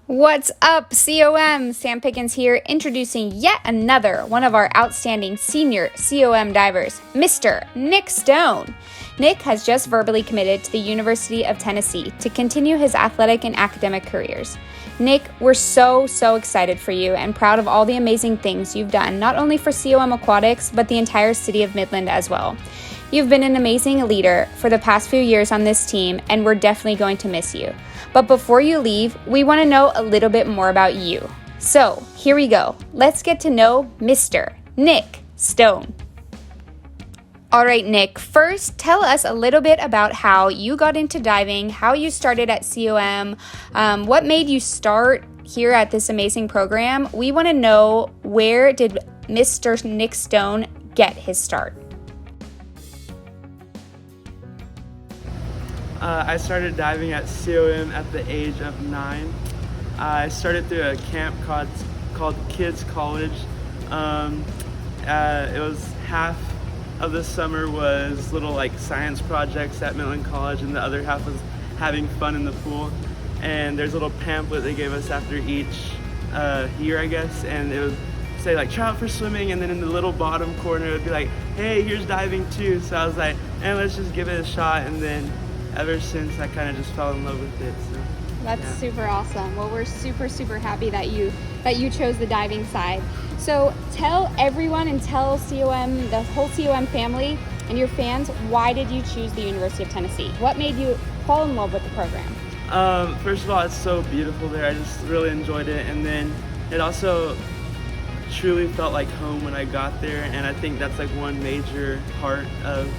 What's up, COM? Sam Pickens here, introducing yet another one of our outstanding senior COM divers, Mr. Nick Stone. Nick has just verbally committed to the University of Tennessee to continue his athletic and academic careers. Nick, we're so excited for you and proud of all the amazing things you've done, not only for COM-Aquatics, but the entire city of Midland as well. You've been an amazing leader for the past few years on this team, and we're definitely going to miss you. But before you leave, we want to know a little bit more about you. So here we go. Let's get to know Mr. Nick Stone. All right, Nick, first tell us a little bit about how you got into diving, how you started at COM, what made you start here at this amazing program. We want to know, where did Mr. Nick Stone get his start? I started diving at COM at the age of 9. I started through a camp called Kids College. It was half of the summer was little science projects at Midland College, and the other half was having fun in the pool. And there's a little pamphlet they gave us after each year, I guess, and it would say try out for swimming, and then in the little bottom corner it would be like, hey, here's diving too. So I was like, let's just give it a shot, and then ever since I kind of just fell in love with it. So that's super awesome. Well, we're super happy that you chose the diving side. So tell everyone and tell COM, the whole COM family and your fans, why did you choose the University of Tennessee? What made you fall in love with the program? First of all, it's so beautiful there. I just really enjoyed it, and then it also truly felt like home when I got there, and I think that's one major part of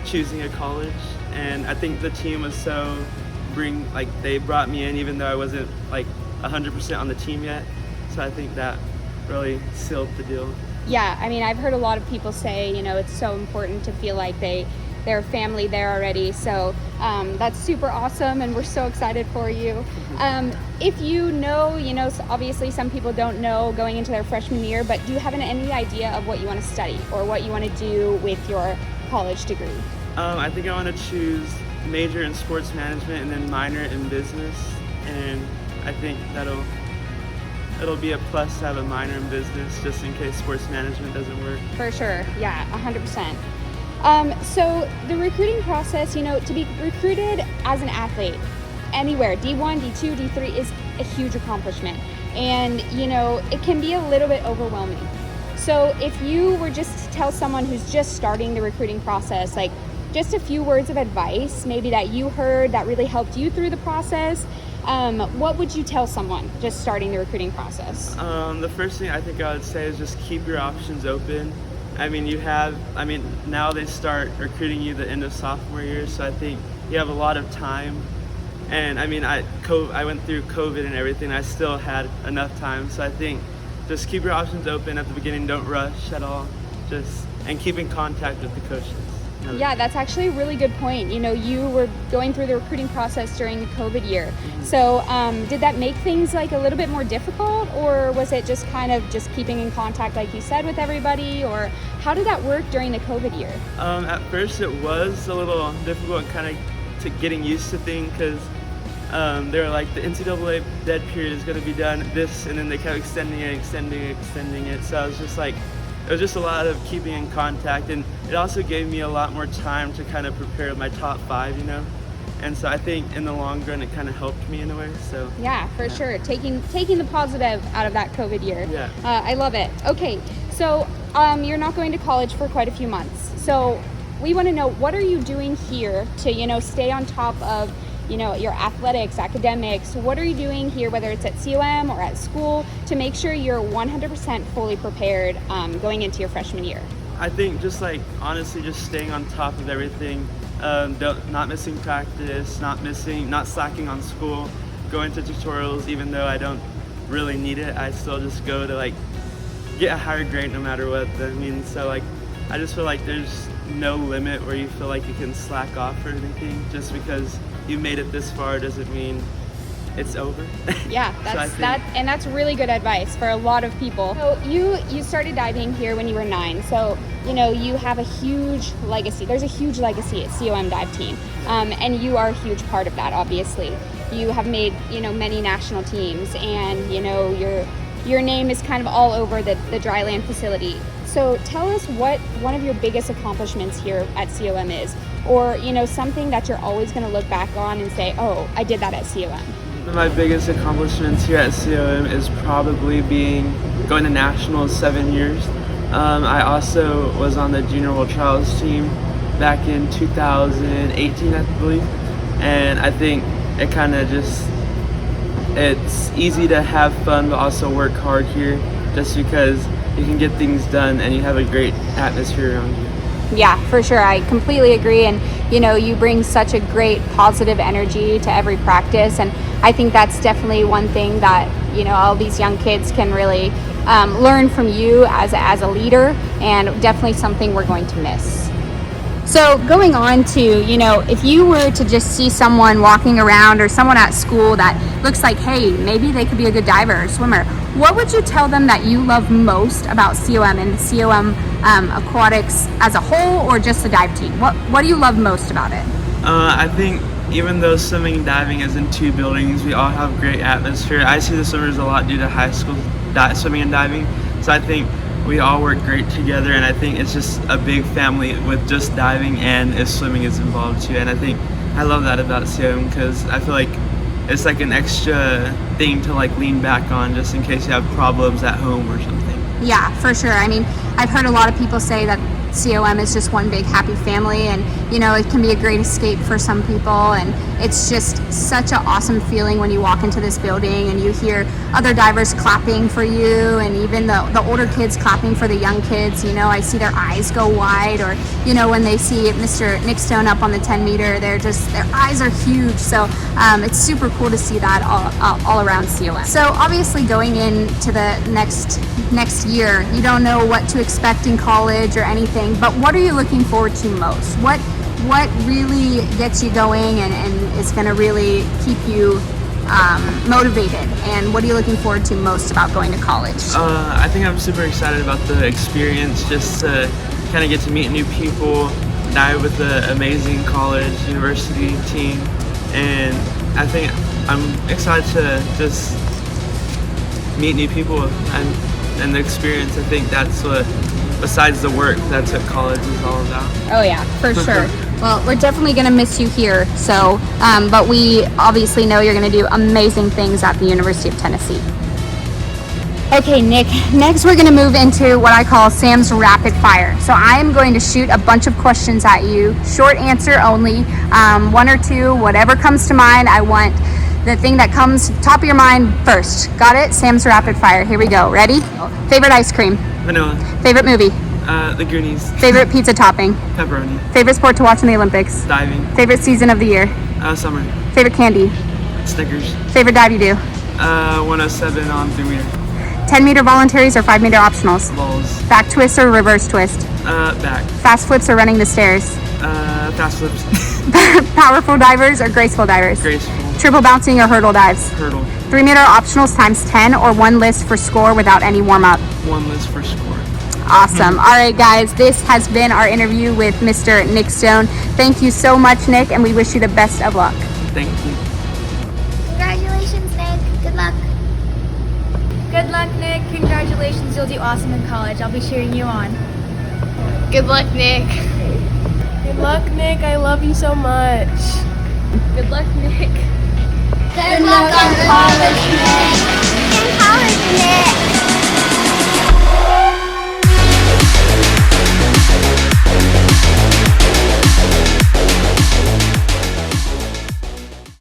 choosing a college. And I think the team was they brought me in even though I wasn't 100% on the team yet. So I think that really sealed the deal. Yeah, I mean, I've heard a lot of people say, it's so important to feel like they're family there already. So that's super awesome, and we're so excited for you. If so obviously some people don't know going into their freshman year, but do you have any idea of what you want to study or what you want to do with your college degree? I think I want to choose major in sports management and then minor in business, and I think it'll be a plus to have a minor in business just in case sports management doesn't work. For sure, yeah, 100%. So the recruiting process, to be recruited as an athlete anywhere, D1, D2, D3 is a huge accomplishment, and it can be a little bit overwhelming. So if you were just to tell someone who's just starting the recruiting process, just a few words of advice maybe that you heard that really helped you through the process, what would you tell someone just starting the recruiting process? The first thing I think I would say is just keep your options open. Now they start recruiting you the end of sophomore year, so I think you have a lot of time. And I went through COVID and everything, I still had enough time, so I think just keep your options open at the beginning, don't rush at all, and keep in contact with the coaches. Yeah, that's actually a really good point. You were going through the recruiting process during the COVID year. Mm-hmm. So did that make things a little bit more difficult, or was it just kind of just keeping in contact like you said with everybody, or how did that work during the COVID year? At first it was a little difficult kind of to getting used to things, because they were like, the NCAA dead period is going to be done this, and then they kept extending it. So I was just it was just a lot of keeping in contact, and it also gave me a lot more time to kind of prepare my top 5, and so I think in the long run it kind of helped me in a way. So yeah, for sure, taking the positive out of that COVID year. Yeah, I love it. Okay, so you're not going to college for quite a few months, so we want to know, what are you doing here to stay on top of your athletics, academics? What are you doing here, whether it's at COM or at school, to make sure you're 100% fully prepared going into your freshman year? I think honestly just staying on top of everything, not missing practice, not slacking on school, going to tutorials even though I don't really need it. I still just go to get a higher grade no matter what. So I just feel like there's no limit where you feel like you can slack off or anything. Just because you made it this far doesn't mean it's over. Yeah, that's really good advice for a lot of people. So you started diving here when you were 9, so you have a huge legacy. There's a huge legacy at COM Dive Team, and you are a huge part of that, obviously. you have made, many national teams, and, your name is kind of all over the dryland facility. So tell us what one of your biggest accomplishments here at COM is, or, something that you're always going to look back on and say, oh, I did that at COM. One of my biggest accomplishments here at COM is probably going to nationals 7 years. I also was on the Junior World Trials team back in 2018, I believe, and I think it kind of it's easy to have fun but also work hard here, just because you can get things done and you have a great atmosphere around you. Yeah, for sure. I completely agree. And, you bring such a great positive energy to every practice. And I think that's definitely one thing that, all these young kids can really learn from you as a leader, and definitely something we're going to miss. So going on to, if you were to just see someone walking around or someone at school that looks like, hey, maybe they could be a good diver or swimmer, what would you tell them that you love most about COM and COM Aquatics as a whole, or just the dive team? What do you love most about it? I think even though swimming and diving is in 2 buildings, we all have great atmosphere. I see the swimmers a lot due to high school swimming and diving, so I think we all work great together, and I think it's just a big family with just diving and if swimming is involved too. And I think I love that about COM, because I feel like it's like an extra thing to lean back on just in case you have problems at home or something. Yeah, for sure. I mean, I've heard a lot of people say that COM is just one big happy family, and it can be a great escape for some people, and it's just such an awesome feeling when you walk into this building and you hear other divers clapping for you, and even the older kids clapping for the young kids. I see their eyes go wide, or when they see Mr. Nick Stone up on the 10 meter, their eyes are huge. So it's super cool to see that all around COM. So obviously going into the next year, you don't know what to expect in college or anything, but what are you looking forward to most? What really gets you going and is going to really keep you motivated? And what are you looking forward to most about going to college? I think I'm super excited about the experience, just to kind of get to meet new people, dive with the amazing college, university team, and I think I'm excited to just meet new people and the experience. I think that's what, besides the work, that's what college is all about. Oh yeah, for sure. Well, we're definitely going to miss you here. So, but we obviously know you're going to do amazing things at the University of Tennessee. Okay, Nick, next we're going to move into what I call Sam's rapid fire. So I'm going to shoot a bunch of questions at you, short answer only, 1 or 2, whatever comes to mind. I want the thing that comes top of your mind first. Got it? Sam's rapid fire. Here we go. Ready? Favorite ice cream? Vanilla. Favorite movie? The Goonies. Favorite pizza topping? Pepperoni. Favorite sport to watch in the Olympics? Diving. Favorite season of the year? Summer. Favorite candy? Snickers. Favorite dive you do? 107 on 3 meter. 10 meter voluntaries or 5 meter optionals? Balls. Back twist or reverse twist? Back. Fast flips or running the stairs? Fast flips. Powerful divers or graceful divers? Graceful. Triple bouncing or hurdle dives? Hurdle. 3 meter optionals times 10 or 1 list for score without any warm up? 1 list for score. Awesome. All right, guys, this has been our interview with Mr. Nick Stone. Thank you so much, Nick, and we wish you the best of luck. Thank you. Congratulations, Nick. Good luck. Good luck, Nick. Congratulations. You'll do awesome in college. I'll be cheering you on. Good luck, Nick. Good luck, Nick. I love you so much. Good luck, Nick. Good luck on college.